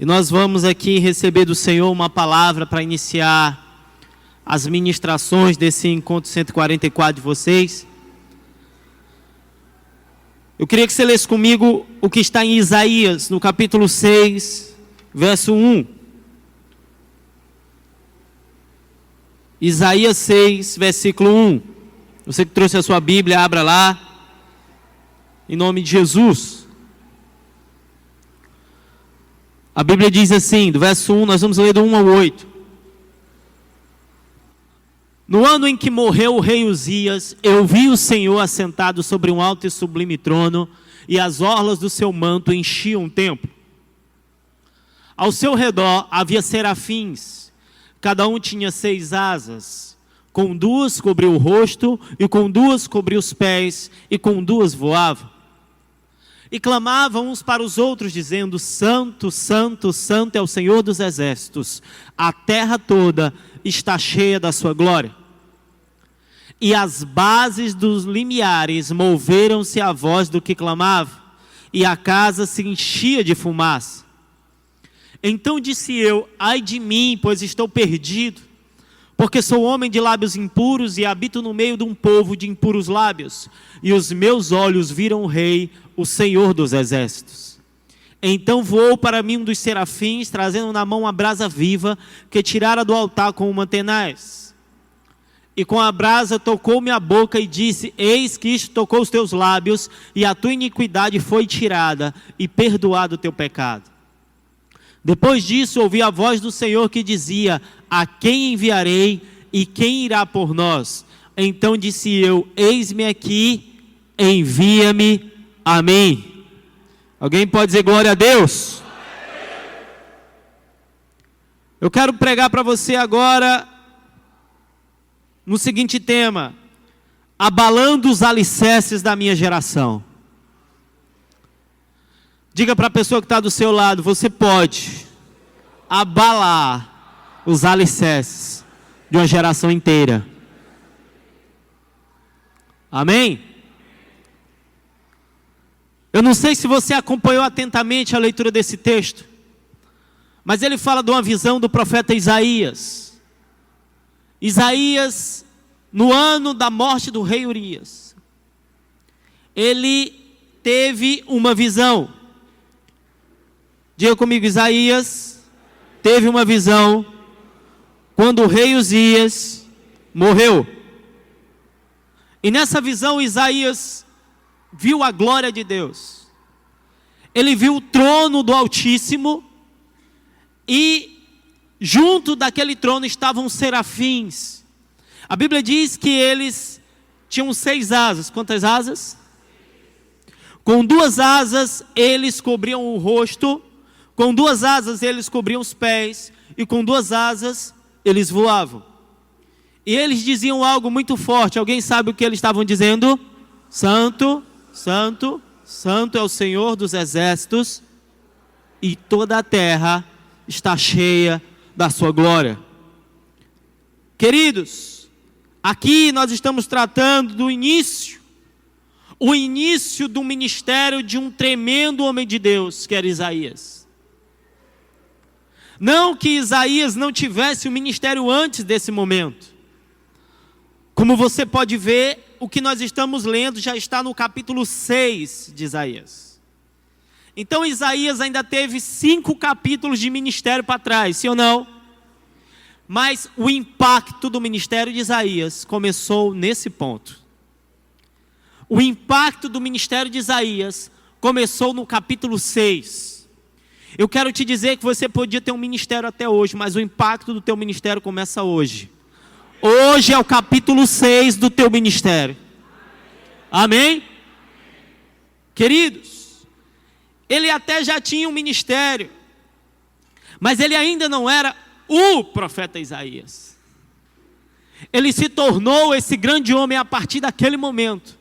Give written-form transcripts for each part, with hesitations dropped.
E nós vamos aqui receber do Senhor uma palavra para iniciar as ministrações desse encontro 144 de vocês. Eu queria que você lesse comigo o que está em Isaías, no capítulo 6, verso 1. Isaías 6, versículo 1. Você que trouxe a sua Bíblia, abra lá. Em nome de Jesus. A Bíblia diz assim, do verso 1, nós vamos ler do 1 ao 8. No ano em que morreu o rei Uzias, eu vi o Senhor assentado sobre um alto e sublime trono, e as orlas do seu manto enchiam o templo. Ao seu redor havia serafins, cada um tinha 6 asas, com 2 cobriu o rosto, e com 2 cobriu os pés, e com 2 voavam. E clamavam uns para os outros, dizendo: Santo, Santo, Santo é o Senhor dos exércitos, a terra toda está cheia da sua glória. E as bases dos limiares moveram-se à voz do que clamava, e a casa se enchia de fumaça. Então disse eu: ai de mim, pois estou perdido, porque sou homem de lábios impuros e habito no meio de um povo de impuros lábios, e os meus olhos viram o Rei, o Senhor dos exércitos. Então voou para mim um dos serafins, trazendo na mão uma brasa viva, que tirara do altar com uma tenaz. E com a brasa tocou minha boca e disse: eis que isto tocou os teus lábios, e a tua iniquidade foi tirada, e perdoado o teu pecado. Depois disso ouvi a voz do Senhor que dizia: a quem enviarei, e quem irá por nós? Então disse eu: eis-me aqui, envia-me a mim. Alguém pode dizer glória a Deus? Eu quero pregar para você agora no seguinte tema: abalando os alicerces da minha geração. Diga para a pessoa que está do seu lado: você pode abalar os alicerces de uma geração inteira. Amém? Eu não sei se você acompanhou atentamente a leitura desse texto, mas ele fala de uma visão do profeta Isaías. Isaías, no ano da morte do rei Urias, ele teve uma visão. Diga comigo: Isaías teve uma visão quando o rei Uzias morreu. E nessa visão Isaías viu a glória de Deus. Ele viu o trono do Altíssimo, e junto daquele trono estavam serafins. A Bíblia diz que eles tinham 6 asas. Quantas asas? Com 2 asas eles cobriam o rosto, com 2 asas eles cobriam os pés, e com 2 asas eles voavam. E eles diziam algo muito forte. Alguém sabe o que eles estavam dizendo? Santo, Santo, Santo é o Senhor dos exércitos, e toda a terra está cheia da sua glória. Queridos, aqui nós estamos tratando do início, o início do ministério de um tremendo homem de Deus, que era Isaías. Não que Isaías não tivesse um ministério antes desse momento. Como você pode ver, o que nós estamos lendo já está no capítulo 6 de Isaías. Então Isaías ainda teve 5 capítulos de ministério para trás, sim ou não? Mas o impacto do ministério de Isaías começou nesse ponto. O impacto do ministério de Isaías começou no capítulo 6. Eu quero te dizer que você podia ter um ministério até hoje, mas o impacto do teu ministério começa hoje. Hoje é o capítulo 6 do teu ministério. Amém? Queridos, ele até já tinha um ministério, mas ele ainda não era o profeta Isaías. Ele se tornou esse grande homem a partir daquele momento.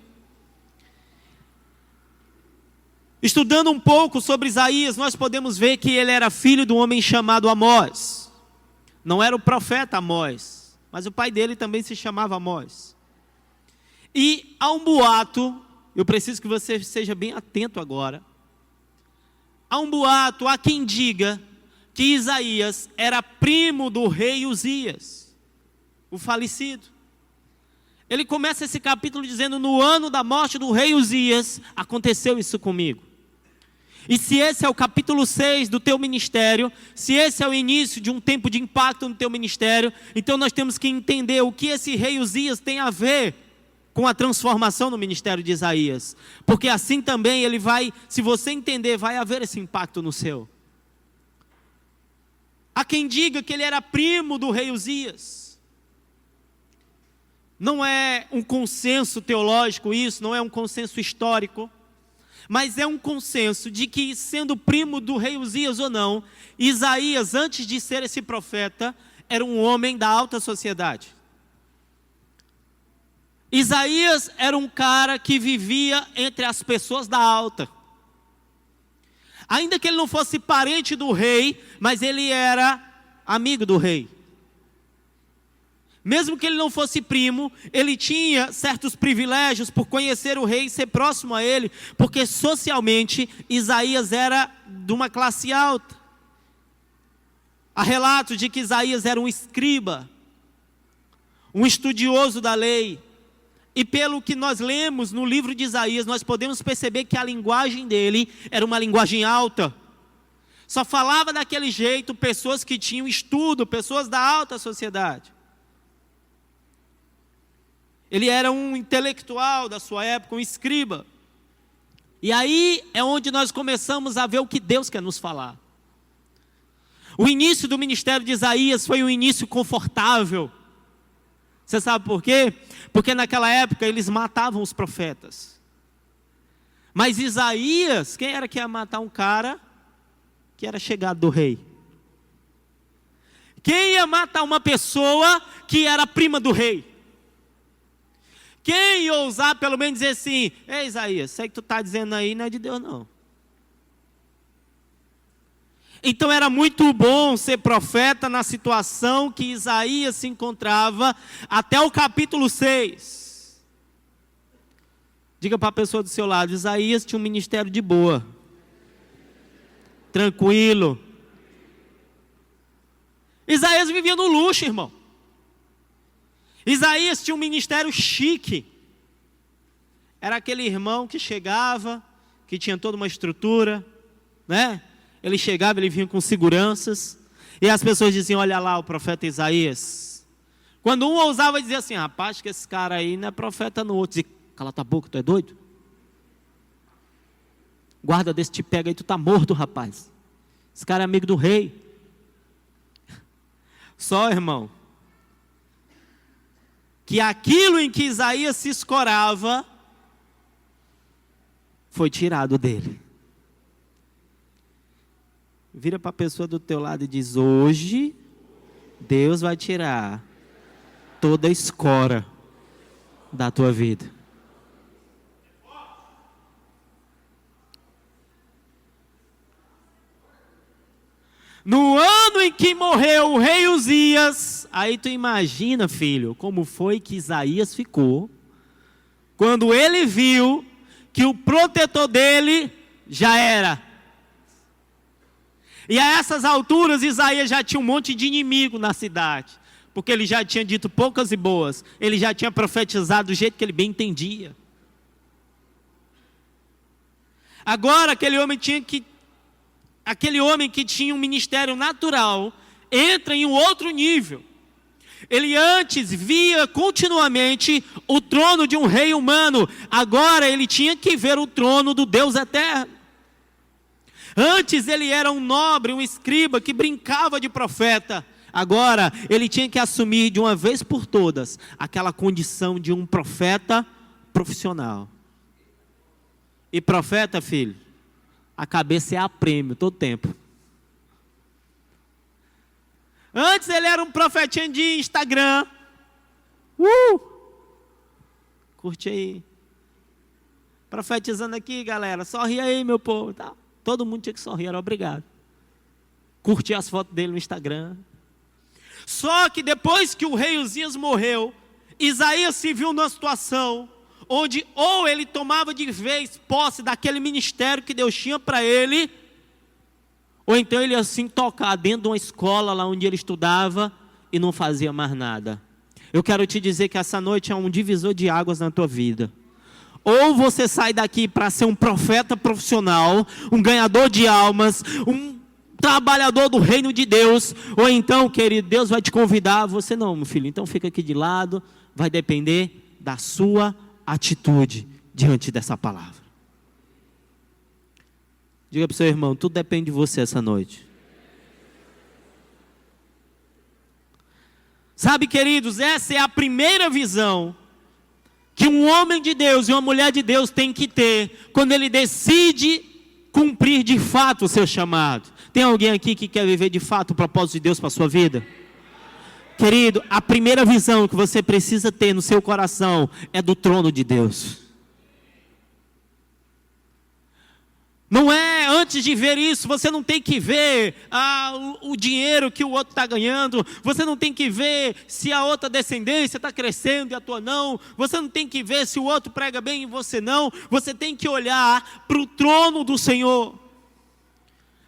Estudando um pouco sobre Isaías, nós podemos ver que ele era filho de um homem chamado Amós. Não era o profeta Amós, mas o pai dele também se chamava Amós. E há um boato, eu preciso que você seja bem atento agora. Há um boato, há quem diga que Isaías era primo do rei Uzias, o falecido. Ele começa esse capítulo dizendo: no ano da morte do rei Uzias, aconteceu isso comigo. E se esse é o capítulo 6 do teu ministério, se esse é o início de um tempo de impacto no teu ministério, então nós temos que entender o que esse rei Uzias tem a ver com a transformação no ministério de Isaías. Porque assim também ele vai, se você entender, vai haver esse impacto no seu. Há quem diga que ele era primo do rei Uzias. Não é um consenso teológico isso, não é um consenso histórico, mas é um consenso de que, sendo primo do rei Uzias ou não, Isaías, antes de ser esse profeta, era um homem da alta sociedade. Isaías era um cara que vivia entre as pessoas da alta. Ainda que ele não fosse parente do rei, mas ele era amigo do rei. Mesmo que ele não fosse primo, ele tinha certos privilégios por conhecer o rei e ser próximo a ele, porque socialmente Isaías era de uma classe alta. Há relatos de que Isaías era um escriba, um estudioso da lei. E pelo que nós lemos no livro de Isaías, nós podemos perceber que a linguagem dele era uma linguagem alta. Só falava daquele jeito pessoas que tinham estudo, pessoas da alta sociedade. Ele era um intelectual da sua época, um escriba. E aí é onde nós começamos a ver o que Deus quer nos falar. O início do ministério de Isaías foi um início confortável. Você sabe por quê? Porque naquela época eles matavam os profetas. Mas Isaías, quem era que ia matar um cara que era chegado do rei? Quem ia matar uma pessoa que era prima do rei? Quem ia ousar pelo menos dizer assim: ei Isaías, isso aí que tu está dizendo aí não é de Deus não. Então era muito bom ser profeta na situação que Isaías se encontrava até o capítulo 6. Diga para a pessoa do seu lado: Isaías tinha um ministério de boa, tranquilo. Isaías vivia no luxo, irmão. Isaías tinha um ministério chique. Era aquele irmão que chegava, que tinha toda uma estrutura, né? Ele chegava, ele vinha com seguranças, e as pessoas diziam: olha lá o profeta Isaías. Quando um ousava dizer assim: rapaz, que esse cara aí não é profeta, no outro dizia: cala tua boca, tu é doido? Guarda desse te pega aí, tu tá morto, rapaz. Esse cara é amigo do rei. Só, irmão, que aquilo em que Isaías se escorava foi tirado dele. Vira para a pessoa do teu lado e diz: hoje Deus vai tirar toda a escora da tua vida. No ano em que morreu o rei Uzias, aí tu imagina, filho, como foi que Isaías ficou quando ele viu que o protetor dele já era. E a essas alturas Isaías já tinha um monte de inimigo na cidade, porque ele já tinha dito poucas e boas, ele já tinha profetizado do jeito que ele bem entendia. Agora aquele homem que tinha um ministério natural entra em um outro nível. Ele antes via continuamente o trono de um rei humano, agora ele tinha que ver o trono do Deus eterno. Antes ele era um nobre, um escriba que brincava de profeta, agora ele tinha que assumir de uma vez por todas aquela condição de um profeta profissional. E profeta, filho, a cabeça é a prêmio todo tempo. Antes ele era um profetinho de Instagram. Curte aí. Profetizando aqui, galera. Sorri aí, meu povo. Tá? Todo mundo tinha que sorrir, era obrigado. Curtir as fotos dele no Instagram. Só que depois que o rei Uzias morreu, Isaías se viu numa situação onde ou ele tomava de vez posse daquele ministério que Deus tinha para ele, Ou então ele ia assim tocar dentro de uma escola lá onde ele estudava e não fazia mais nada. Eu quero te dizer que essa noite é um divisor de águas na tua vida. Ou você sai daqui para ser um profeta profissional, um ganhador de almas, um trabalhador do reino de Deus. Ou então, querido, Deus vai te convidar. Você não, meu filho, então fica aqui de lado. Vai depender da sua atitude diante dessa palavra. Diga para o seu irmão, tudo depende de você essa noite. Sabe, queridos, essa é a primeira visão que um homem de Deus e uma mulher de Deus tem que ter quando ele decide cumprir de fato o seu chamado. Tem alguém aqui que quer viver de fato o propósito de Deus para a sua vida? Querido, a primeira visão que você precisa ter no seu coração é do trono de Deus. Não é, antes de ver isso, você não tem que ver o dinheiro que o outro está ganhando. Você não tem que ver se a outra descendência está crescendo e a tua não. Você não tem que ver se o outro prega bem e você não. Você tem que olhar para o trono do Senhor.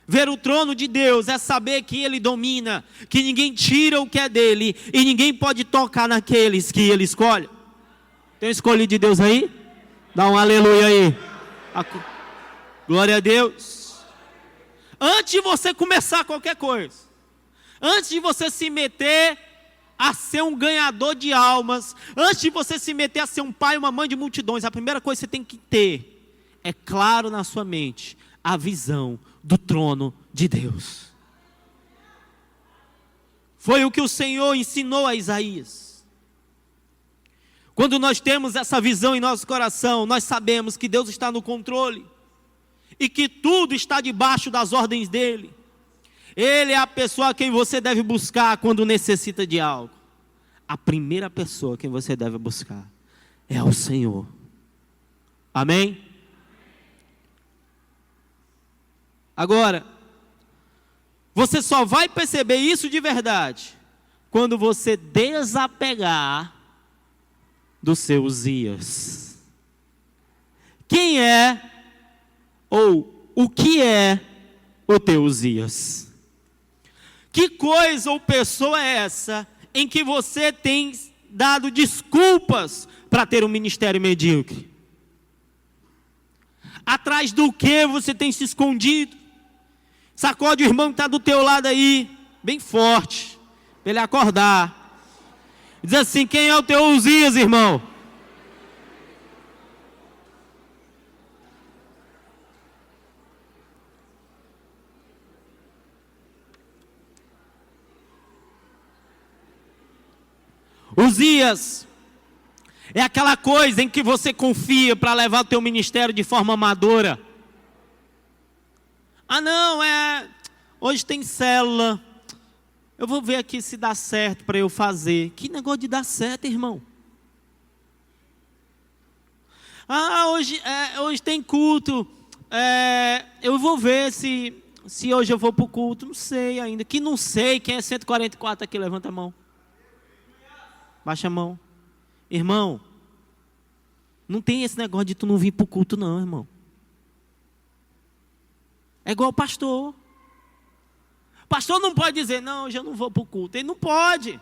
Ver o trono de Deus é saber que Ele domina, que ninguém tira o que é dele e ninguém pode tocar naqueles que Ele escolhe. Tem escolhido de Deus aí? Dá um aleluia aí. Glória a Deus. Antes de você começar qualquer coisa, antes de você se meter a ser um ganhador de almas, antes de você se meter a ser um pai e uma mãe de multidões, a primeira coisa que você tem que ter é claro na sua mente a visão do trono de Deus. Foi o que o Senhor ensinou a Isaías. Quando nós temos essa visão em nosso coração, nós sabemos que Deus está no controle e que tudo está debaixo das ordens dele. Ele é a pessoa a quem você deve buscar quando necessita de algo. A primeira pessoa a quem você deve buscar é o Senhor. Amém? Agora, você só vai perceber isso de verdade quando você desapegar dos seus Uzias. Quem é ou o que é o teu Uzias? Que coisa ou pessoa é essa em que você tem dado desculpas para ter um ministério medíocre? Atrás do que você tem se escondido? Sacode o irmão que está do teu lado aí, bem forte, para ele acordar. Diz assim, quem é o teu Uzias, irmão? Uzias é aquela coisa em que você confia para levar o teu ministério de forma amadora. Ah não, hoje tem célula, eu vou ver aqui se dá certo para eu fazer. Que negócio de dar certo, irmão? Ah, hoje tem culto, eu vou ver se hoje eu vou para o culto. Não sei ainda, que não sei. Quem é 144 aqui, levanta a mão. Baixa a mão. Irmão, não tem esse negócio de tu não vir para o culto não, irmão. É igual o pastor. O pastor não pode dizer, não, hoje eu não vou para o culto. Ele não pode.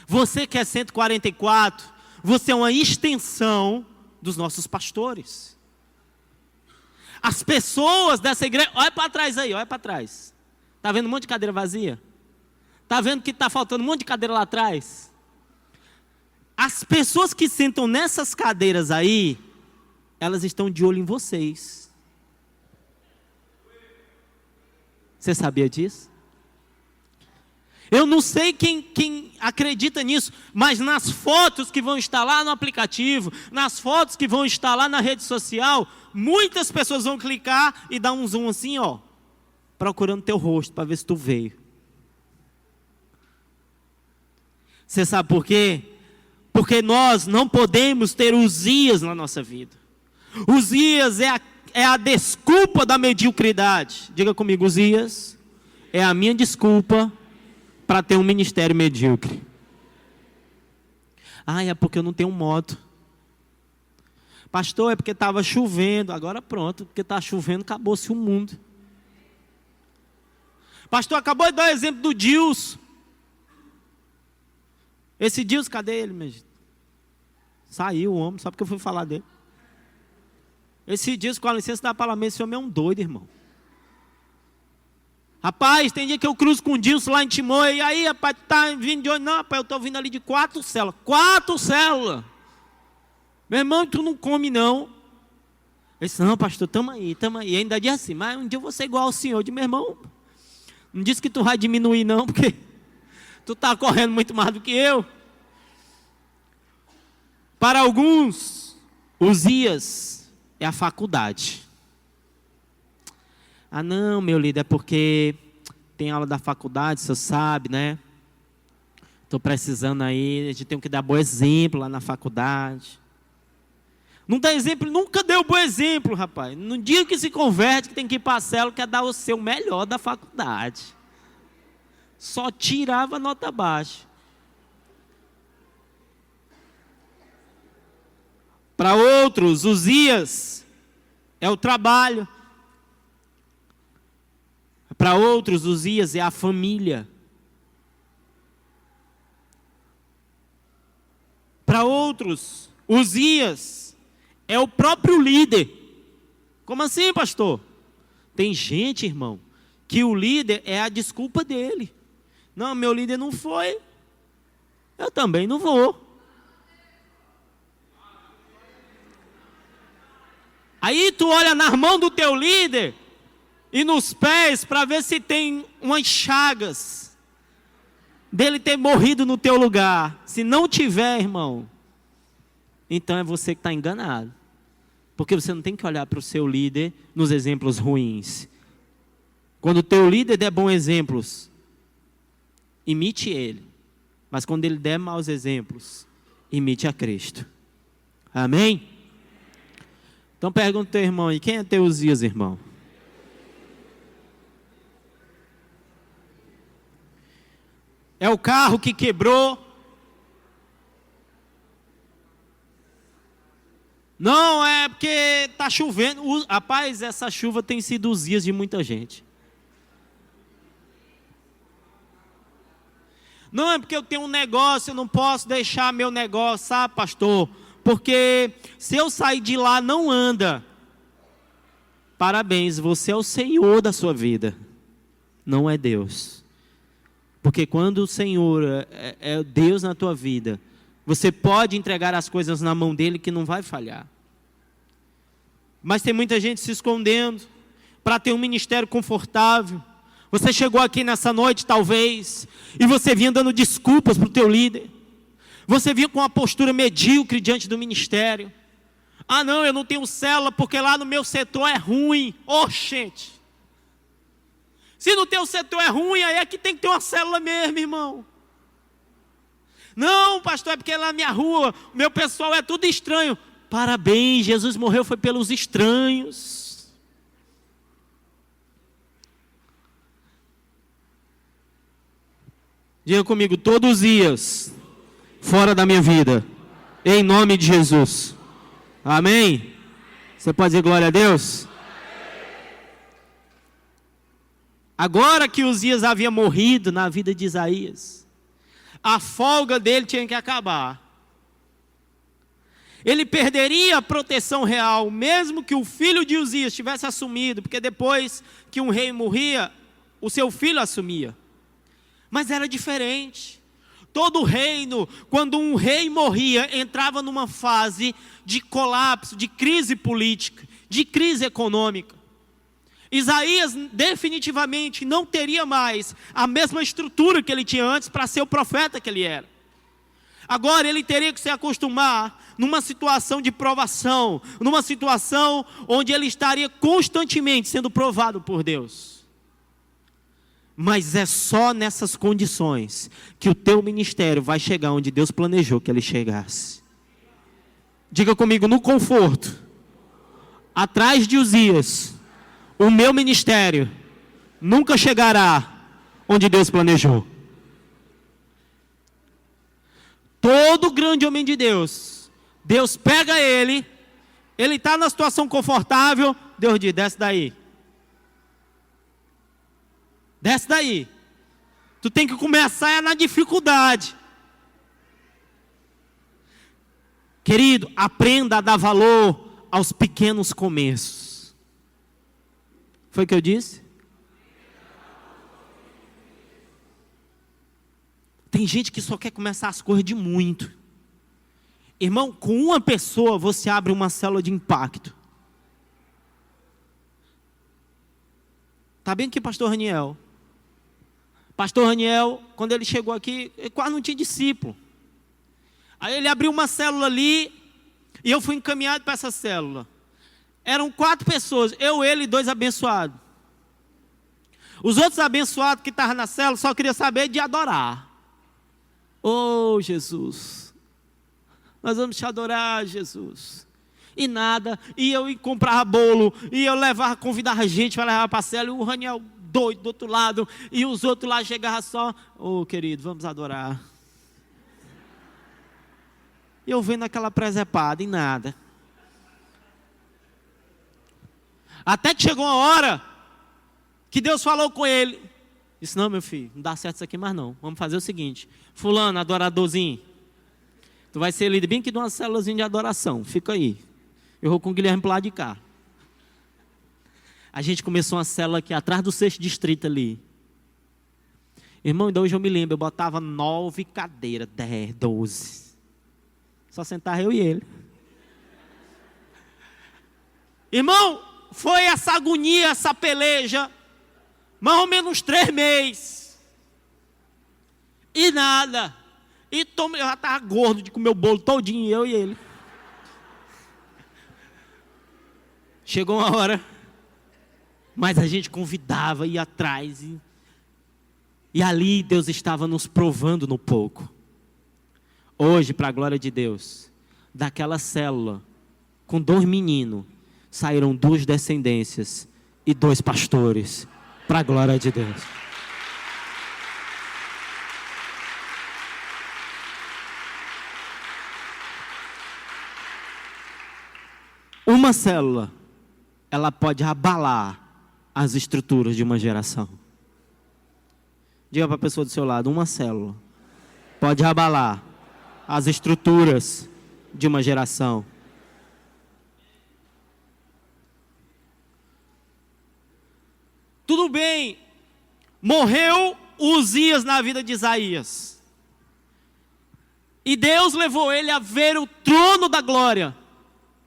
Você que é 144, você é uma extensão dos nossos pastores. As pessoas dessa igreja, olha para trás aí, olha para trás. Está vendo um monte de cadeira vazia? Está vendo que está faltando um monte de cadeira lá atrás? As pessoas que sentam nessas cadeiras aí, elas estão de olho em vocês. Você sabia disso? Eu não sei quem acredita nisso, mas nas fotos que vão estar lá no aplicativo, nas fotos que vão estar lá na rede social, muitas pessoas vão clicar e dar um zoom assim, ó, procurando teu rosto para ver se tu veio. Você sabe por quê? Porque nós não podemos ter Uzias na nossa vida. Uzias é a desculpa da mediocridade. Diga comigo, Uzias é a minha desculpa para ter um ministério medíocre. Ah, é porque eu não tenho moto. Pastor, é porque estava chovendo. Agora pronto, porque está chovendo, acabou-se o mundo. Pastor acabou de dar o exemplo do Dilson. Esse Dilson, cadê ele, meu gente? Saiu o homem, só porque eu fui falar dele. Esse Dilson, com a licença da palavra, esse homem é um doido, irmão. Rapaz, tem dia que eu cruzo com o Dilson lá em Timóteo. E aí, rapaz, tu tá vindo de onde? Não, rapaz, eu estou vindo ali de 4 células. 4 células! Meu irmão, tu não come não. Eu disse, não, pastor, tamo aí. E ainda diz assim, mas um dia eu vou ser igual ao senhor. Eu disse, meu irmão, não disse que tu vai diminuir não, porque tu está correndo muito mais do que eu. Para alguns, Uzias é a faculdade. Ah não, meu líder, é porque tem aula da faculdade, você sabe, né? Estou precisando aí, a gente tem que dar bom exemplo lá na faculdade. Não dá exemplo, nunca deu bom exemplo, rapaz. No dia que se converte, que tem que ir para a célula, quer dar o seu melhor da faculdade. Só tirava nota baixa. Para outros, Uzias é o trabalho. Para outros, Uzias é a família. Para outros, Uzias é o próprio líder. Como assim, pastor? Tem gente, irmão, que o líder é a desculpa dele. Não, meu líder não foi, eu também não vou. Aí tu olha nas mãos do teu líder e nos pés para ver se tem umas chagas dele ter morrido no teu lugar. Se não tiver, irmão, então é você que está enganado. Porque você não tem que olhar para o seu líder nos exemplos ruins. Quando o teu líder der bons exemplos, imite ele. Mas quando ele der maus exemplos, imite a Cristo. Amém? Então pergunta ao teu irmão aí, quem é teu Uzias, irmão? É o carro que quebrou? Não, é porque está chovendo. Rapaz, essa chuva tem sido os dias de muita gente. Não, é porque eu tenho um negócio, eu não posso deixar meu negócio, sabe, pastor? Porque se eu sair de lá, não anda. Parabéns, você é o Senhor da sua vida, não é Deus. Porque quando o Senhor é Deus na tua vida, você pode entregar as coisas na mão dele que não vai falhar. Mas tem muita gente se escondendo para ter um ministério confortável. Você chegou aqui nessa noite, talvez, e você vinha dando desculpas para o teu líder. Você vinha com uma postura medíocre diante do ministério. Ah não, eu não tenho célula porque lá no meu setor é ruim. Gente, se no teu setor é ruim, aí é que tem que ter uma célula mesmo, irmão. Não, pastor, é porque lá na minha rua, o meu pessoal é tudo estranho. Parabéns, Jesus morreu foi pelos estranhos. Diga comigo, todos os dias, fora da minha vida, em nome de Jesus. Amém? Você pode dizer glória a Deus? Agora que Uzias havia morrido na vida de Isaías, a folga dele tinha que acabar. Ele perderia a proteção real, mesmo que o filho de Uzias tivesse assumido, porque depois que um rei morria, o seu filho assumia. Mas era diferente. Todo reino, quando um rei morria, entrava numa fase de colapso, de crise política, de crise econômica. Isaías definitivamente não teria mais a mesma estrutura que ele tinha antes para ser o profeta que ele era. Agora ele teria que se acostumar numa situação de provação, numa situação onde ele estaria constantemente sendo provado por Deus. Mas é só nessas condições que o teu ministério vai chegar onde Deus planejou que ele chegasse. Diga comigo, no conforto, atrás de Uzias, o meu ministério nunca chegará onde Deus planejou. Todo grande homem de Deus, Deus pega ele está na situação confortável, Deus diz, desce daí. Desce daí. Tu tem que começar na dificuldade. Querido, aprenda a dar valor aos pequenos começos. Foi o que eu disse? Tem gente que só quer começar as coisas de muito. Irmão, com uma pessoa você abre uma célula de impacto. Está bem aqui, pastor Raniel. Pastor Raniel, quando ele chegou aqui, ele quase não tinha discípulo. Aí ele abriu uma célula ali, e eu fui encaminhado para essa célula. Eram 4 pessoas, eu, ele e 2 abençoados. Os outros abençoados que estavam na célula só queriam saber de adorar. Oh, Jesus, nós vamos te adorar, Jesus. E nada, e eu ia comprar bolo, e eu levava, convidava gente para levar para a célula, e o Raniel doido do outro lado, e os outros lá chegavam só, oh querido, vamos adorar. E eu vendo aquela presepada, e nada. Até que chegou uma hora, que Deus falou com ele, disse, não meu filho, não dá certo isso aqui mais não, vamos fazer o seguinte, fulano, adoradorzinho, tu vai ser líder bem que de uma célulazinha de adoração, fica aí, eu vou com o Guilherme para lá de cá. A gente começou uma célula aqui atrás do 6º distrito ali. Irmão, ainda hoje eu me lembro, eu botava 9 cadeiras, 10, 12. Só sentava eu e ele. Irmão, foi essa agonia, essa peleja, mais ou menos 3 meses. E nada. E eu já estava gordo de comer o bolo todinho, eu e ele. Chegou uma hora, mas a gente convidava, ia atrás. E ali Deus estava nos provando no pouco. Hoje, para a glória de Deus, daquela célula, com 2 meninos, saíram 2 descendências e 2 pastores, para a glória de Deus. Uma célula, ela pode abalar as estruturas de uma geração. Diga para a pessoa do seu lado, uma célula pode abalar as estruturas de uma geração. Tudo bem, morreu Uzias na vida de Isaías. E Deus levou ele a ver o trono da glória.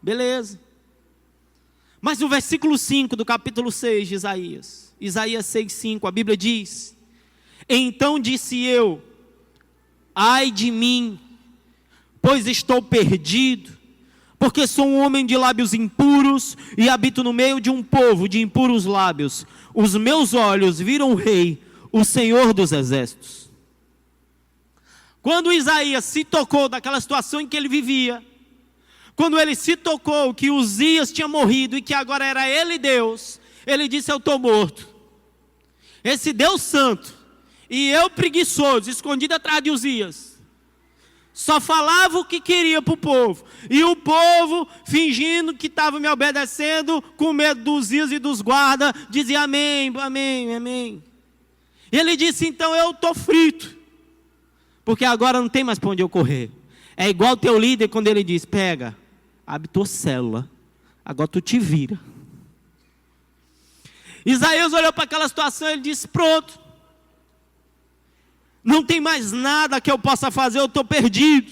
Beleza. Mas no versículo 5 do capítulo 6 de Isaías, Isaías 6:5, a Bíblia diz, então disse eu, ai de mim, pois estou perdido, porque sou um homem de lábios impuros e habito no meio de um povo de impuros lábios. Os meus olhos viram o Rei, o Senhor dos exércitos. Quando Isaías se tocou daquela situação em que ele vivia, quando ele se tocou que Uzias tinha morrido e que agora era ele Deus, ele disse, eu estou morto. Esse Deus santo, e eu preguiçoso, escondido atrás de Uzias, só falava o que queria para o povo, e o povo, fingindo que estava me obedecendo, com medo dos Uzias e dos guardas, dizia amém, amém, amém. Ele disse, então eu estou frito, porque agora não tem mais para onde eu correr. É igual o teu líder quando ele diz, pega, abre tua célula, agora tu te vira. Isaías olhou para aquela situação e ele disse, pronto, não tem mais nada que eu possa fazer, eu estou perdido.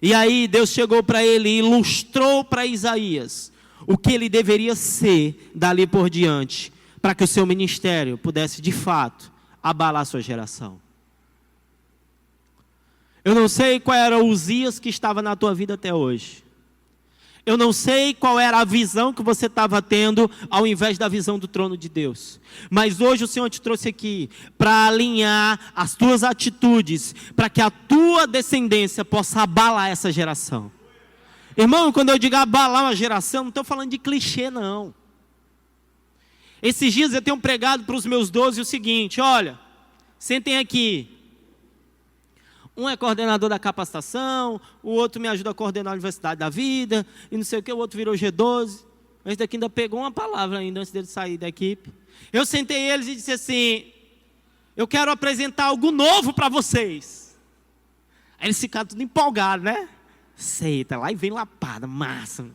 E aí Deus chegou para ele e ilustrou para Isaías o que ele deveria ser dali por diante, para que o seu ministério pudesse de fato abalar a sua geração. Eu não sei qual era o Uzias que estava na tua vida até hoje. Eu não sei qual era a visão que você estava tendo ao invés da visão do trono de Deus. Mas hoje o Senhor te trouxe aqui para alinhar as tuas atitudes, para que a tua descendência possa abalar essa geração. Irmão, quando eu digo abalar uma geração, não estou falando de clichê não. Esses dias eu tenho pregado para os meus 12 o seguinte, olha, sentem aqui. Um é coordenador da capacitação, o outro me ajuda a coordenar a Universidade da Vida, e não sei o que, o outro virou G12. Esse daqui ainda pegou uma palavra ainda antes dele sair da equipe. Eu sentei eles e disse assim: eu quero apresentar algo novo para vocês. Aí eles ficaram tudo empolgados, né? Seita, lá e vem lapada, massa.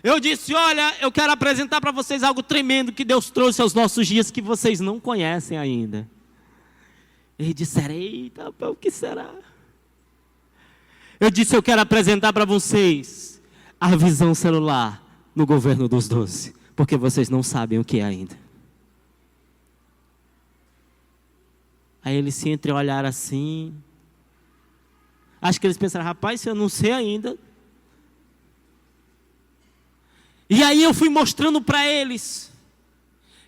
Eu disse: olha, eu quero apresentar para vocês algo tremendo que Deus trouxe aos nossos dias que vocês não conhecem ainda. Eles disseram: eita, o que será? Eu disse: eu quero apresentar para vocês a visão celular no governo dos 12, porque vocês não sabem o que é ainda. Aí eles se entreolharam assim. Acho que eles pensaram: rapaz, eu não sei ainda. E aí eu fui mostrando para eles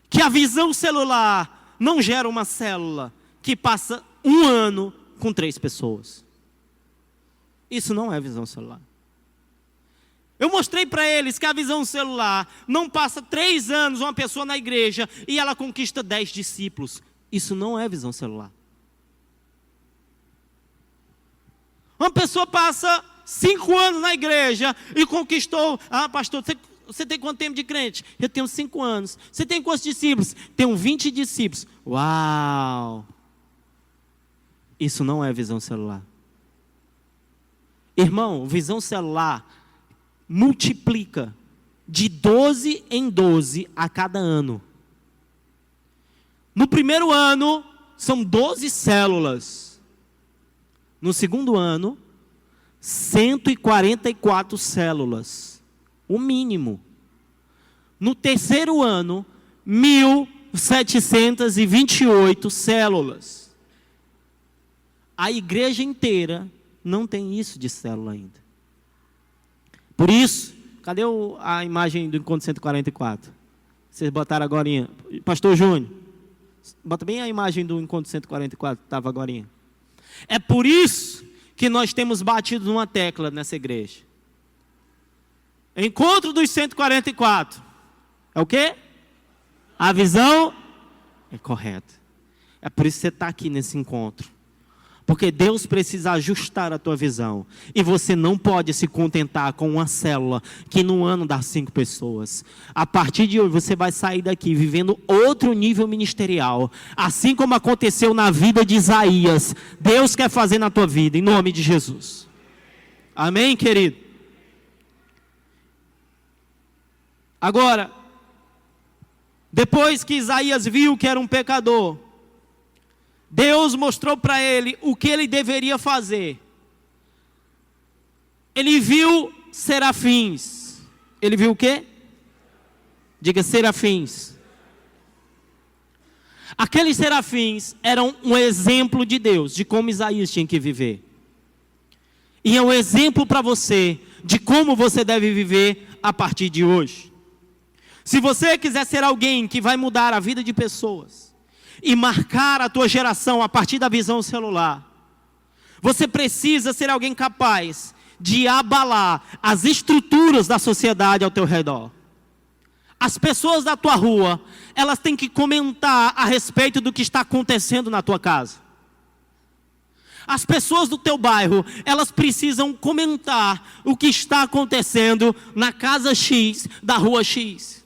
que a visão celular não gera uma célula que passa 1 ano com 3 pessoas. Isso não é visão celular. Eu mostrei para eles que a visão celular não passa 3 anos uma pessoa na igreja e ela conquista 10 discípulos. Isso não é visão celular. Uma pessoa passa 5 anos na igreja e conquistou... Ah, pastor, você tem quanto tempo de crente? Eu tenho 5 anos. Você tem quantos discípulos? Tenho 20 discípulos. Uau! Isso não é visão celular. Irmão, visão celular multiplica de 12 em 12 a cada ano. No primeiro ano, são 12 células. No segundo ano, 144 células. O mínimo. No terceiro ano, 1.728 células. A igreja inteira não tem isso de célula ainda. Por isso, cadê a imagem do encontro 144? Vocês botaram agorinha. Pastor Júnior, bota bem a imagem do encontro 144 que estava agorinha. É por isso que nós temos batido numa tecla nessa igreja. Encontro dos 144. É o quê? A visão é correta. É por isso que você está aqui nesse encontro. Porque Deus precisa ajustar a tua visão. E você não pode se contentar com uma célula que no ano dá 5 pessoas. A partir de hoje você vai sair daqui vivendo outro nível ministerial. Assim como aconteceu na vida de Isaías. Deus quer fazer na tua vida, em nome de Jesus. Amém, querido? Agora, depois que Isaías viu que era um pecador, Deus mostrou para ele o que ele deveria fazer. Ele viu serafins. Ele viu o quê? Diga, serafins. Aqueles serafins eram um exemplo de Deus, de como Isaías tinha que viver. E é um exemplo para você, de como você deve viver a partir de hoje. Se você quiser ser alguém que vai mudar a vida de pessoas, e marcar a tua geração a partir da visão celular, você precisa ser alguém capaz de abalar as estruturas da sociedade ao teu redor. As pessoas da tua rua, elas têm que comentar a respeito do que está acontecendo na tua casa. As pessoas do teu bairro, elas precisam comentar o que está acontecendo na casa X, da rua X.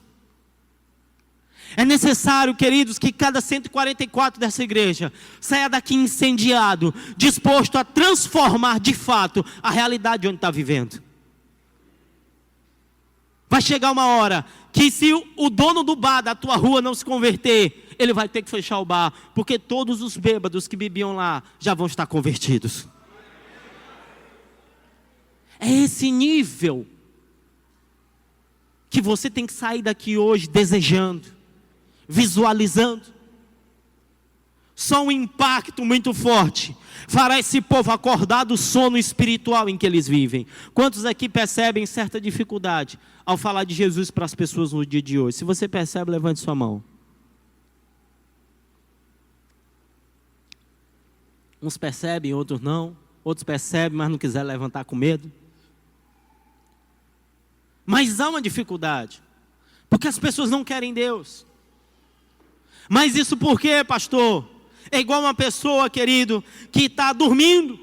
É necessário, queridos, que cada 144 dessa igreja saia daqui incendiado, disposto a transformar de fato a realidade onde está vivendo. Vai chegar uma hora que se o dono do bar da tua rua não se converter, ele vai ter que fechar o bar, porque todos os bêbados que bebiam lá já vão estar convertidos. É esse nível que você tem que sair daqui hoje desejando, visualizando. Só um impacto muito forte fará esse povo acordar do sono espiritual em que eles vivem. Quantos aqui percebem certa dificuldade ao falar de Jesus para as pessoas no dia de hoje? Se você percebe, levante sua mão. Uns percebem, outros não. Outros percebem, mas não quiserem levantar com medo. Mas há uma dificuldade, porque as pessoas não querem Deus. Mas isso por quê, pastor? É igual uma pessoa, querido, que está dormindo.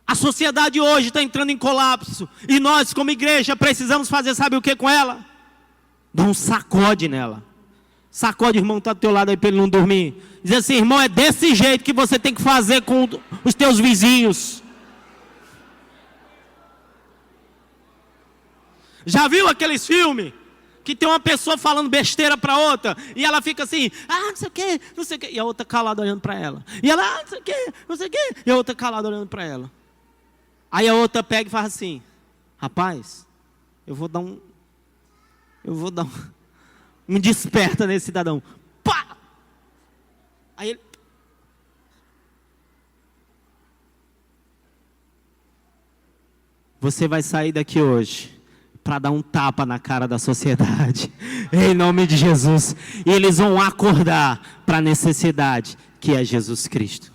A sociedade hoje está entrando em colapso. E nós, como igreja, precisamos fazer, sabe o que com ela? Dá um sacode nela. Sacode o irmão que está do teu lado aí para ele não dormir. Diz assim: irmão, é desse jeito que você tem que fazer com os teus vizinhos. Já viu aqueles filmes que tem uma pessoa falando besteira para outra e ela fica assim: não sei o que, não sei o que, e a outra calada olhando para ela. E ela: não sei o que, não sei o que, e a outra calada olhando para ela. Aí a outra pega e faz assim: rapaz, eu vou dar um desperta nesse cidadão. Pá! Aí ele... Você vai sair daqui hoje para dar um tapa na cara da sociedade, em nome de Jesus. E eles vão acordar para a necessidade que é Jesus Cristo.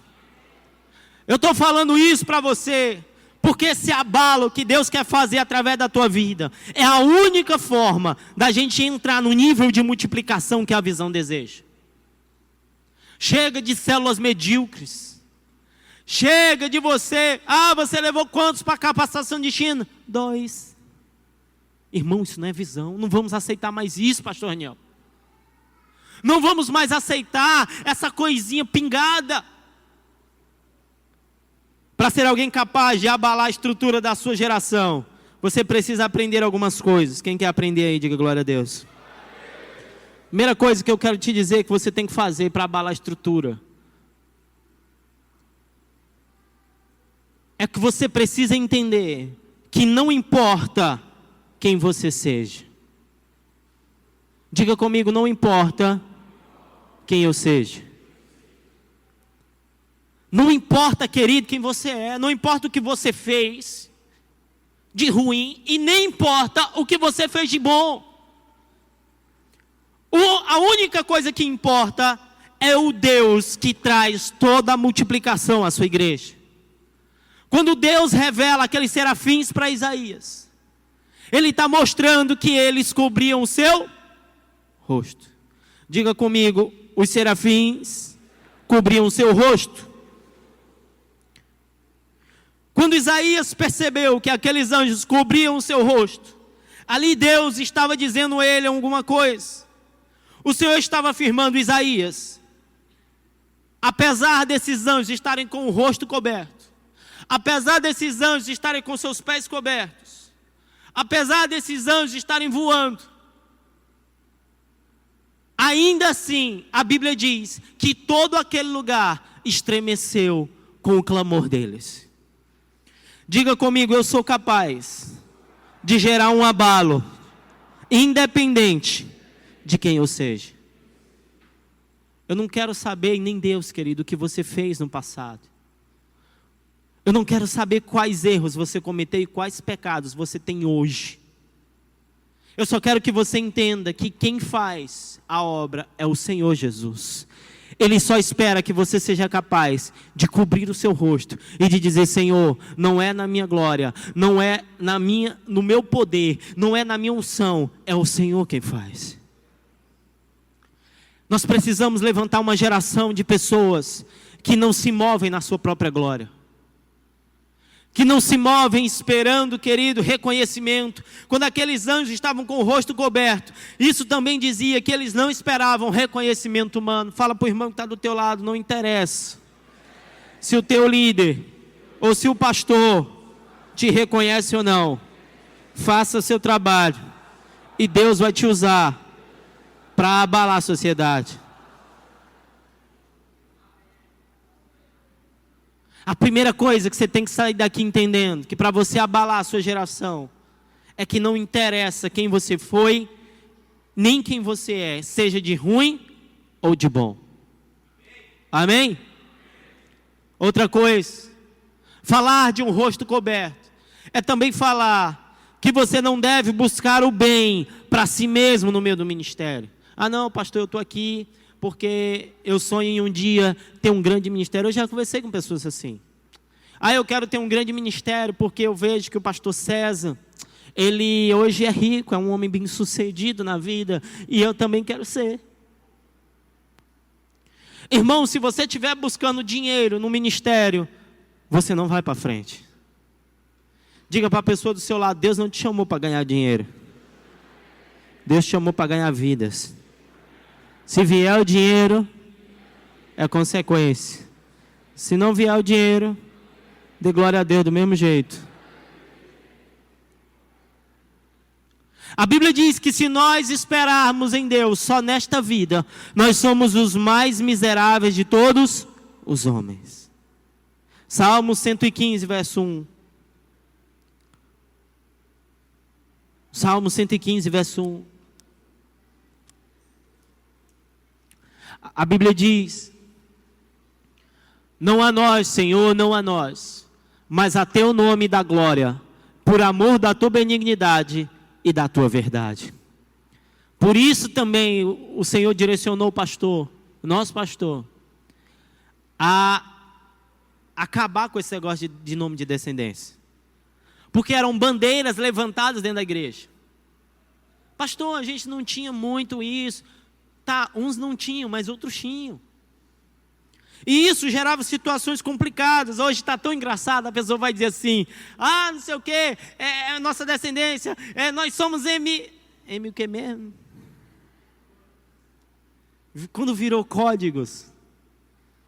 Eu estou falando isso para você porque esse abalo que Deus quer fazer através da tua vida é a única forma da gente entrar no nível de multiplicação que a visão deseja. Chega de células medíocres. Chega de você: você levou quantos para a capacitação de China? 2. Irmão, isso não é visão. Não vamos aceitar mais isso, pastor Raniel. Não vamos mais aceitar essa coisinha pingada. Para ser alguém capaz de abalar a estrutura da sua geração, você precisa aprender algumas coisas. Quem quer aprender aí, diga glória a Deus. Primeira coisa que eu quero te dizer que você tem que fazer para abalar a estrutura é que você precisa entender que não importa quem você seja. Diga comigo: não importa quem eu seja. Não importa, querido, quem você é. Não importa o que você fez de ruim. E nem importa o que você fez de bom. A única coisa que importa é o Deus que traz toda a multiplicação à sua igreja. Quando Deus revela aqueles serafins para Isaías, Ele está mostrando que eles cobriam o seu rosto. Diga comigo: os serafins cobriam o seu rosto. Quando Isaías percebeu que aqueles anjos cobriam o seu rosto, ali Deus estava dizendo a ele alguma coisa. O Senhor estava afirmando: Isaías, apesar desses anjos estarem com o rosto coberto, apesar desses anjos estarem com seus pés cobertos, apesar desses anjos estarem voando, ainda assim a Bíblia diz que todo aquele lugar estremeceu com o clamor deles. Diga comigo: eu sou capaz de gerar um abalo, independente de quem eu seja. Eu não quero saber, nem Deus, querido, o que você fez no passado. Eu não quero saber quais erros você cometeu e quais pecados você tem hoje. Eu só quero que você entenda que quem faz a obra é o Senhor Jesus. Ele só espera que você seja capaz de cobrir o seu rosto e de dizer: Senhor, não é na minha glória, não é no meu poder, não é na minha unção, é o Senhor quem faz. Nós precisamos levantar uma geração de pessoas que não se movem na sua própria glória, que não se movem esperando, querido, reconhecimento. Quando aqueles anjos estavam com o rosto coberto, isso também dizia que eles não esperavam reconhecimento humano. Fala para o irmão que está do teu lado: não interessa se o teu líder ou se o pastor te reconhece ou não. Faça seu trabalho e Deus vai te usar para abalar a sociedade. A primeira coisa que você tem que sair daqui entendendo, que para você abalar a sua geração, é que não interessa quem você foi, nem quem você é, seja de ruim ou de bom. Amém? Outra coisa, falar de um rosto coberto, é também falar que você não deve buscar o bem para si mesmo no meio do ministério. Não, pastor, eu estou aqui porque eu sonho em um dia ter um grande ministério. Eu já conversei com pessoas assim. Eu quero ter um grande ministério porque eu vejo que o pastor César, ele hoje é rico, é um homem bem sucedido na vida, e eu também quero ser. Irmão, se você estiver buscando dinheiro no ministério, você não vai para frente. Diga para a pessoa do seu lado: Deus não te chamou para ganhar dinheiro. Deus te chamou para ganhar vidas. Se vier o dinheiro, é consequência. Se não vier o dinheiro, dê glória a Deus do mesmo jeito. A Bíblia diz que se nós esperarmos em Deus só nesta vida, nós somos os mais miseráveis de todos os homens. Salmo 115, verso 1. Salmo 115, verso 1. A Bíblia diz: não a nós, Senhor, não a nós, mas a teu nome da glória, por amor da tua benignidade e da tua verdade. Por isso também o Senhor direcionou o pastor, o nosso pastor, a acabar com esse negócio de nome de descendência. Porque eram bandeiras levantadas dentro da igreja. Pastor, a gente não tinha muito isso. Tá, uns não tinham, mas outros tinham. E isso gerava situações complicadas. Hoje está tão engraçado, a pessoa vai dizer assim: ah, não sei o que, é nossa descendência, nós somos M o que mesmo? Quando virou códigos,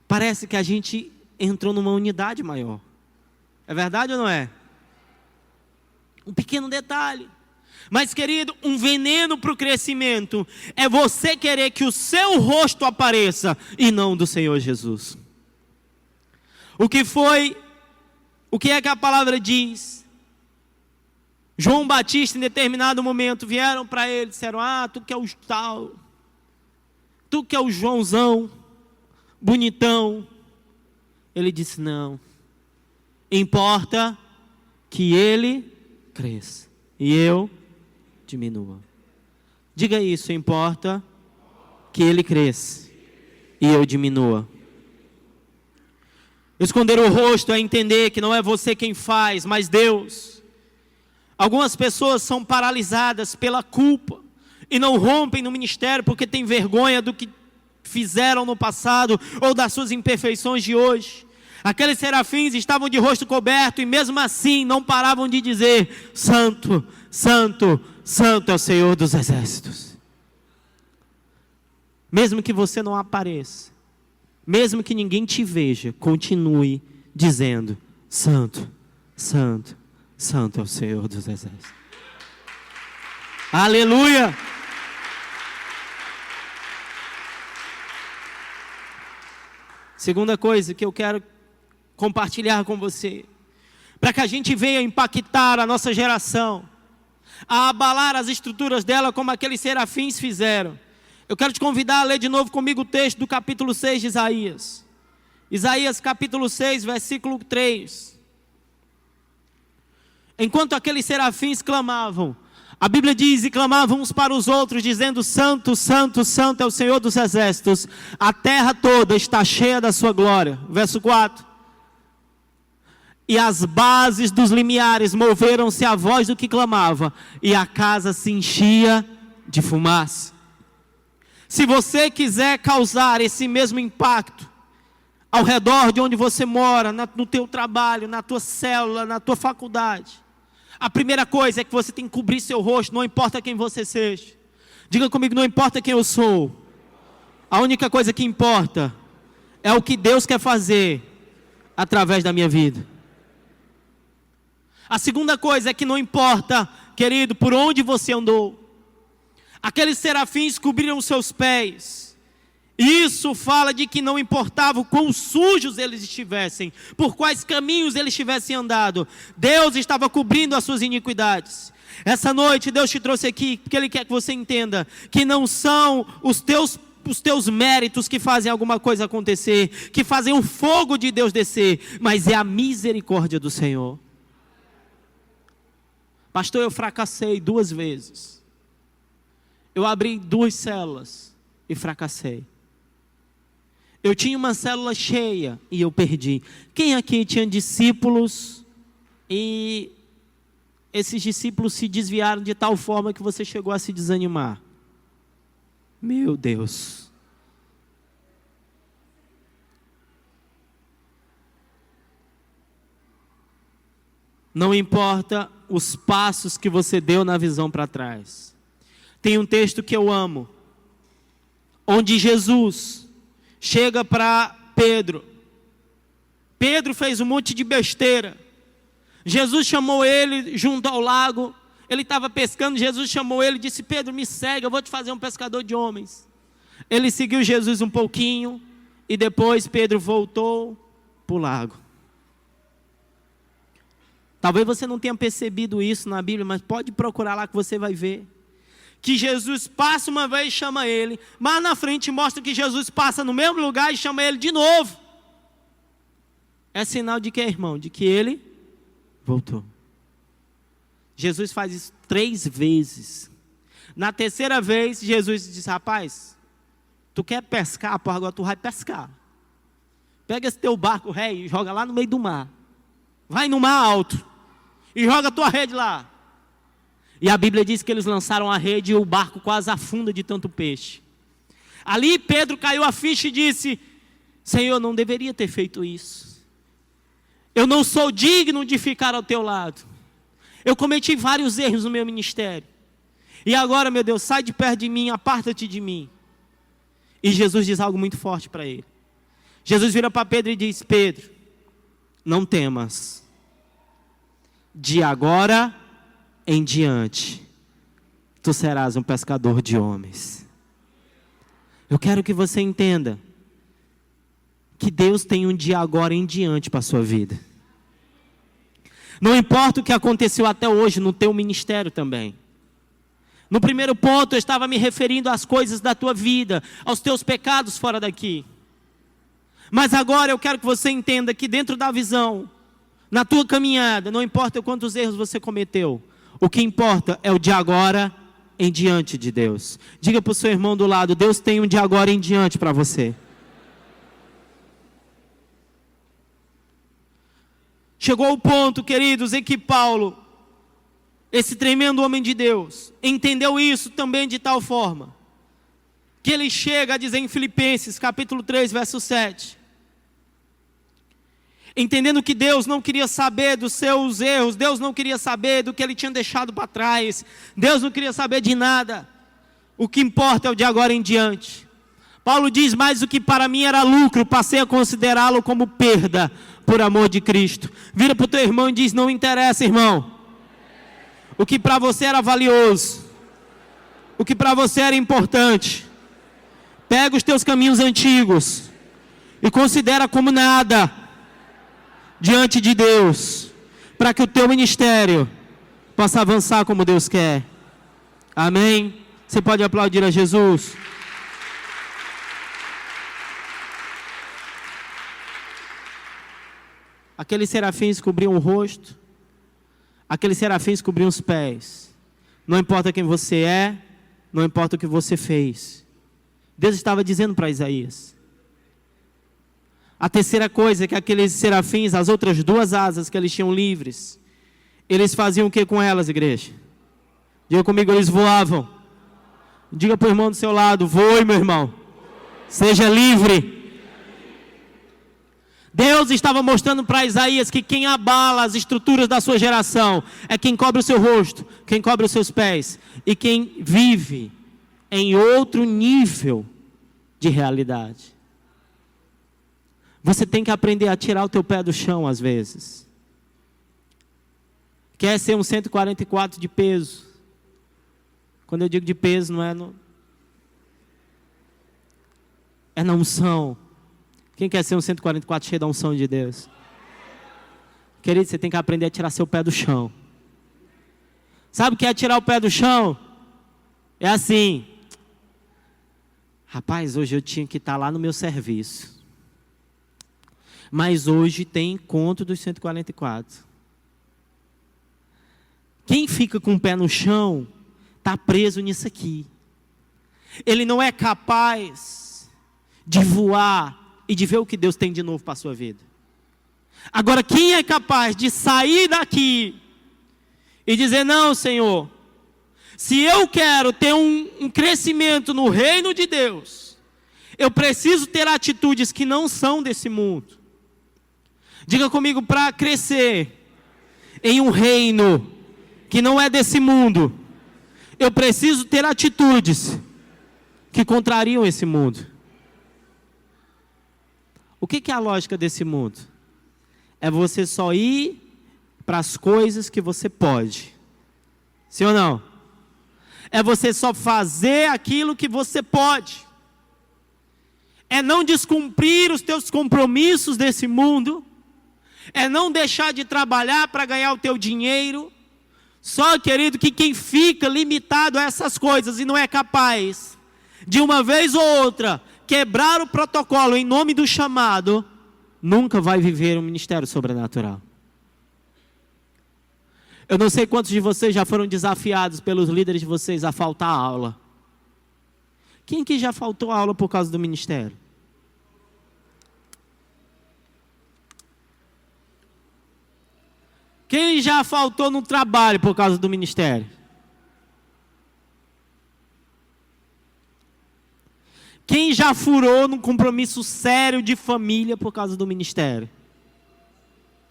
parece que a gente entrou numa unidade maior. É verdade ou não é? Um pequeno detalhe. Mas, querido, um veneno para o crescimento é você querer que o seu rosto apareça e não do Senhor Jesus. O que é que a palavra diz? João Batista, em determinado momento, vieram para ele e disseram: ah, tu que é o tal, tu que é o Joãozão, bonitão. Ele disse: não, importa que ele cresça e eu diminua. Diga isso: importa que ele cresça e eu diminua. Esconder o rosto é entender que não é você quem faz, mas Deus. Algumas pessoas são paralisadas pela culpa e não rompem no ministério porque têm vergonha do que fizeram no passado ou das suas imperfeições de hoje. Aqueles serafins estavam de rosto coberto e mesmo assim não paravam de dizer: Santo, Santo, Santo é o Senhor dos exércitos. Mesmo que você não apareça, mesmo que ninguém te veja, continue dizendo: Santo, Santo, Santo é o Senhor dos exércitos. Aleluia! Segunda coisa que eu quero compartilhar com você, para que a gente venha impactar a nossa geração, a abalar as estruturas dela como aqueles serafins fizeram. Eu quero te convidar a ler de novo comigo o texto do capítulo 6 de Isaías. Isaías capítulo 6, versículo 3. Enquanto aqueles serafins clamavam, a Bíblia diz: e clamavam uns para os outros, dizendo: Santo, Santo, Santo é o Senhor dos exércitos, a terra toda está cheia da sua glória. Verso 4. E as bases dos limiares moveram-se à voz do que clamava, e a casa se enchia de fumaça. Se você quiser causar esse mesmo impacto ao redor de onde você mora, no teu trabalho, na tua célula, na tua faculdade, a primeira coisa é que você tem que cobrir seu rosto, não importa quem você seja. Diga comigo: não importa quem eu sou. A única coisa que importa é o que Deus quer fazer através da minha vida. A segunda coisa é que não importa, querido, por onde você andou. Aqueles serafins cobriram seus pés. Isso fala de que não importava o quão sujos eles estivessem, por quais caminhos eles tivessem andado, Deus estava cobrindo as suas iniquidades. Essa noite Deus te trouxe aqui porque Ele quer que você entenda que não são os teus méritos que fazem alguma coisa acontecer, que fazem o fogo de Deus descer, mas é a misericórdia do Senhor. Pastor, eu fracassei 2 vezes. Eu abri 2 células e fracassei. Eu tinha uma célula cheia e eu perdi. Quem aqui tinha discípulos e esses discípulos se desviaram de tal forma que você chegou a se desanimar? Meu Deus. Não importa os passos que você deu na visão para trás. Tem um texto que eu amo, onde Jesus chega para Pedro. Pedro fez um monte de besteira. Jesus chamou ele junto ao lago. Ele estava pescando, Jesus chamou ele e disse: Pedro, me segue, eu vou te fazer um pescador de homens. Ele seguiu Jesus um pouquinho e depois Pedro voltou para o lago. Talvez você não tenha percebido isso na Bíblia, mas pode procurar lá que você vai ver. Que Jesus passa uma vez e chama ele, mas na frente mostra que Jesus passa no mesmo lugar e chama ele de novo. É sinal de que, irmão? De que ele voltou. Jesus faz isso 3 vezes. Na terceira vez, Jesus diz: rapaz, tu quer pescar? Porra, agora tu vai pescar. Pega esse teu barco, rei, e joga lá no meio do mar. Vai no mar alto e joga a tua rede lá. E a Bíblia diz que eles lançaram a rede e o barco quase afunda de tanto peixe. Ali Pedro caiu a ficha e disse: Senhor, eu não deveria ter feito isso. Eu não sou digno de ficar ao teu lado. Eu cometi vários erros no meu ministério. E agora, meu Deus, sai de perto de mim, aparta-te de mim. E Jesus diz algo muito forte para ele. Jesus vira para Pedro e diz: Pedro, não temas. De agora em diante, tu serás um pescador de homens. Eu quero que você entenda que Deus tem um de agora em diante para a sua vida. Não importa o que aconteceu até hoje no teu ministério também. No primeiro ponto eu estava me referindo às coisas da tua vida, aos teus pecados fora daqui. Mas agora eu quero que você entenda que dentro da visão, na tua caminhada, não importa quantos erros você cometeu, o que importa é o de agora em diante de Deus. Diga para o seu irmão do lado: Deus tem um de agora em diante para você. Chegou o ponto, queridos, em que Paulo, esse tremendo homem de Deus, entendeu isso também de tal forma, que ele chega a dizer em Filipenses, capítulo 3, verso 7, entendendo que Deus não queria saber dos seus erros, Deus não queria saber do que ele tinha deixado para trás, Deus não queria saber de nada, o que importa é o de agora em diante. Paulo diz: mas o que para mim era lucro, passei a considerá-lo como perda, por amor de Cristo. Vira para o teu irmão e diz: não interessa, irmão, o que para você era valioso, o que para você era importante, pega os teus caminhos antigos e considera como nada diante de Deus, para que o teu ministério possa avançar como Deus quer. Amém? Você pode aplaudir a Jesus? Aqueles serafins cobriam o rosto, aqueles serafins cobriam os pés. Não importa quem você é, não importa o que você fez. Deus estava dizendo para Isaías. A terceira coisa é que aqueles serafins, as outras 2 asas que eles tinham livres, eles faziam o que com elas, igreja? Diga comigo: eles voavam. Diga para o irmão do seu lado: voe, meu irmão, seja livre. Deus estava mostrando para Isaías que quem abala as estruturas da sua geração é quem cobre o seu rosto, quem cobre os seus pés e quem vive em outro nível de realidade. Você tem que aprender a tirar o teu pé do chão às vezes. Quer ser um 144 de peso? Quando eu digo de peso, não é é na unção. Quem quer ser um 144 cheio da unção de Deus? Querido, você tem que aprender a tirar seu pé do chão. Sabe o que é tirar o pé do chão? É assim: rapaz, hoje eu tinha que estar lá no meu serviço, mas hoje tem encontro dos 144. Quem fica com o pé no chão está preso nisso aqui. Ele não é capaz de voar e de ver o que Deus tem de novo para a sua vida. Agora, quem é capaz de sair daqui e dizer: não, Senhor, se eu quero ter um crescimento no reino de Deus, eu preciso ter atitudes que não são desse mundo. Diga comigo: para crescer, em um reino que não é desse mundo, eu preciso ter atitudes que contrariam esse mundo. O que é a lógica desse mundo? É você só ir para as coisas que você pode. Sim ou não? É você só fazer aquilo que você pode. É não descumprir os teus compromissos desse mundo. É não deixar de trabalhar para ganhar o teu dinheiro. Só, querido, que quem fica limitado a essas coisas e não é capaz de uma vez ou outra quebrar o protocolo em nome do chamado, nunca vai viver um ministério sobrenatural. Eu não sei quantos de vocês já foram desafiados pelos líderes de vocês a faltar aula. Quem que já faltou aula por causa do ministério? Quem já faltou no trabalho por causa do ministério? Quem já furou num compromisso sério de família por causa do ministério?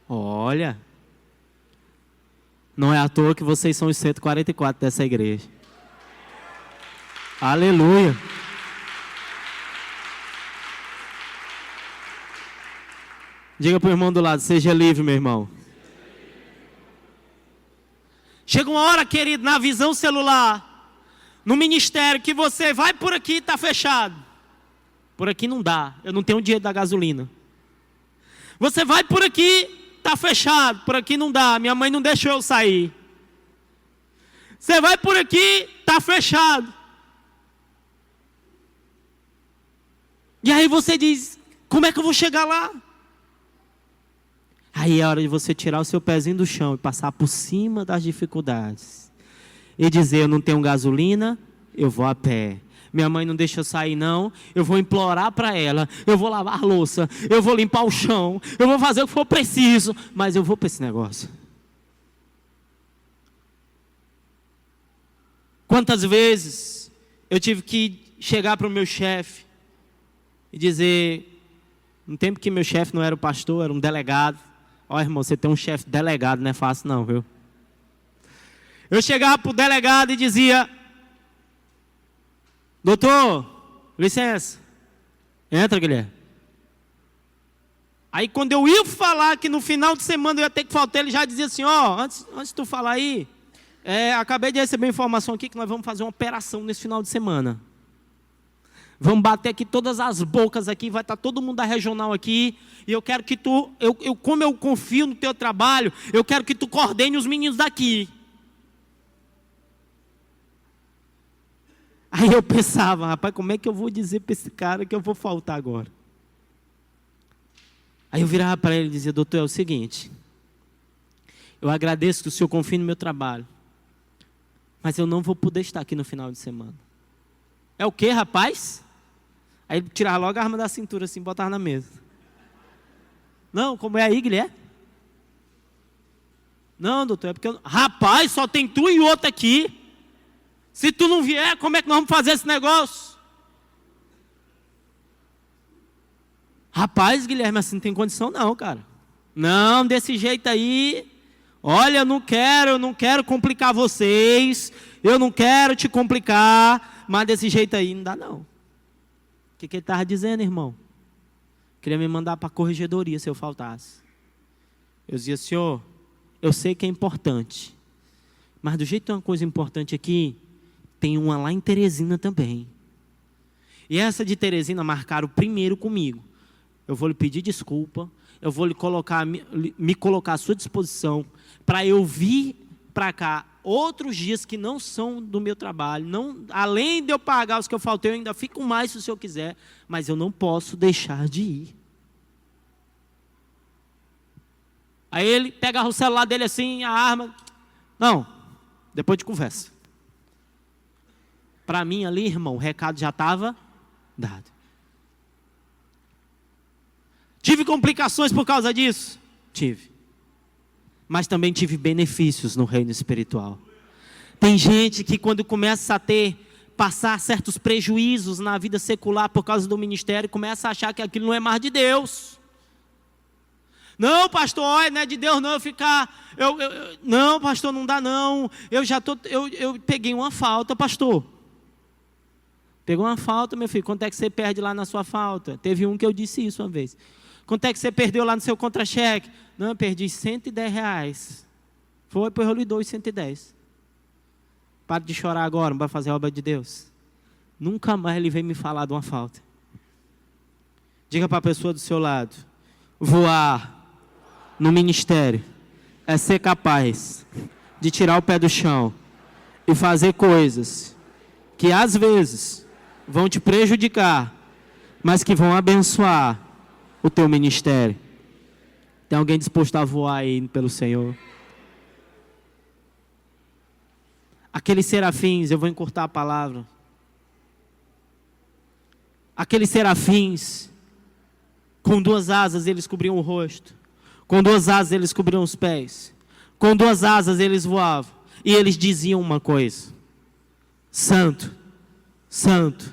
Olha, não é à toa que vocês são os 144 dessa igreja. Aleluia. Diga para o irmão do lado, seja livre, meu irmão. Chega uma hora, querido, na visão celular, no ministério, que você vai por aqui e está fechado. Por aqui não dá, eu não tenho dinheiro da gasolina. Você vai por aqui, está fechado, por aqui não dá, minha mãe não deixou eu sair. Você vai por aqui, está fechado. E aí você diz, como é que eu vou chegar lá? Aí é hora de você tirar o seu pezinho do chão e passar por cima das dificuldades. E dizer, eu não tenho gasolina, eu vou a pé. Minha mãe não deixa eu sair não, eu vou implorar para ela, eu vou lavar a louça, eu vou limpar o chão, eu vou fazer o que for preciso, mas eu vou para esse negócio. Quantas vezes eu tive que chegar para o meu chefe e dizer, no tempo que meu chefe não era o pastor, era um delegado. Ó, irmão, você tem um chefe delegado, não é fácil não, viu? Eu chegava para o delegado e dizia, doutor, licença. Entra, Guilherme. Aí quando eu ia falar que no final de semana eu ia ter que faltar, ele já dizia assim, ó, antes de tu falar aí, acabei de receber informação aqui que nós vamos fazer uma operação nesse final de semana. Vamos bater aqui todas as bocas aqui, vai estar todo mundo da regional aqui, e eu quero que tu, como eu confio no teu trabalho, eu quero que tu coordene os meninos daqui. Aí eu pensava, rapaz, como é que eu vou dizer para esse cara que eu vou faltar agora? Aí eu virava para ele e dizia, doutor, é o seguinte, eu agradeço que o senhor confie no meu trabalho, mas eu não vou poder estar aqui no final de semana. É o quê, rapaz? Aí ele tirava logo a arma da cintura assim, botava na mesa. Não, como é aí, Guilherme? Não, doutor, é porque rapaz, só tem tu e outro aqui. Se tu não vier, como é que nós vamos fazer esse negócio? Rapaz, Guilherme, assim não tem condição não, cara. Não, desse jeito aí, olha, eu não quero complicar vocês, eu não quero te complicar, mas desse jeito aí não dá não. O que ele estava dizendo, irmão? Queria me mandar para a corregedoria se eu faltasse. Eu dizia, senhor, eu sei que é importante, mas do jeito que tem uma coisa importante aqui, tem uma lá em Teresina também. E essa de Teresina marcaram primeiro comigo. Eu vou lhe pedir desculpa, eu vou me colocar à sua disposição para eu vir para cá outros dias que não são do meu trabalho. Não, além de eu pagar os que eu faltei, eu ainda fico mais se o senhor quiser, mas eu não posso deixar de ir. Aí ele pegava o celular dele assim, a arma. Não, depois de conversa. Para mim ali, irmão, o recado já estava dado. Tive complicações por causa disso? Tive. Mas também tive benefícios no reino espiritual. Tem gente que quando começa a passar certos prejuízos na vida secular por causa do ministério, começa a achar que aquilo não é mais de Deus. Não, pastor, olha, não é de Deus não, eu ficar... não, pastor, não dá não. Eu peguei uma falta, pastor. Pegou uma falta, meu filho. Quanto é que você perde lá na sua falta? Teve um que eu disse isso uma vez. Quanto é que você perdeu lá no seu contra-cheque? Não, eu perdi R$110. Foi, pois eu lhe dou os 110. Para de chorar agora, não vai fazer a obra de Deus. Nunca mais ele veio me falar de uma falta. Diga para a pessoa do seu lado: voar no ministério é ser capaz de tirar o pé do chão e fazer coisas que às vezes vão te prejudicar, mas que vão abençoar o teu ministério. Tem alguém disposto a voar aí pelo Senhor? Aqueles serafins, eu vou encurtar a palavra. Aqueles serafins, com 2 asas eles cobriam o rosto, com 2 asas eles cobriam os pés, com 2 asas eles voavam, e eles diziam uma coisa: Santo, Santo,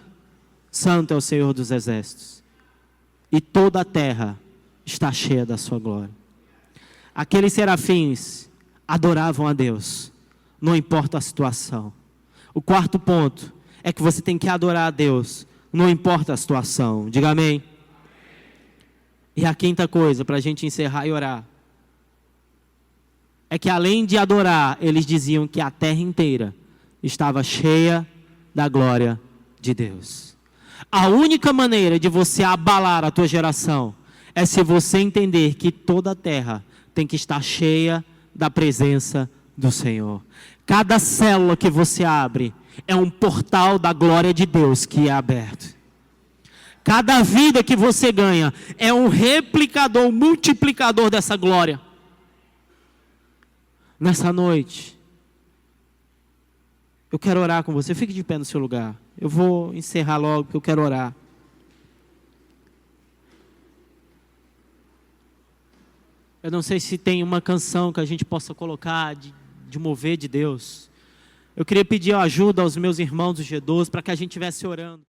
Santo é o Senhor dos exércitos, e toda a terra está cheia da sua glória. Aqueles serafins adoravam a Deus, não importa a situação. O 4º ponto é que você tem que adorar a Deus, não importa a situação. Diga amém. E a 5ª coisa, para a gente encerrar e orar, é que além de adorar, eles diziam que a terra inteira estava cheia da glória de Deus. A única maneira de você abalar a tua geração é se você entender que toda a terra tem que estar cheia da presença do Senhor. Cada célula que você abre é um portal da glória de Deus que é aberto. Cada vida que você ganha é um replicador, um multiplicador dessa glória. Nessa noite, eu quero orar com você. Fique de pé no seu lugar. Eu vou encerrar logo, porque eu quero orar. Eu não sei se tem uma canção que a gente possa colocar de mover de Deus. Eu queria pedir ajuda aos meus irmãos do G12 para que a gente estivesse orando.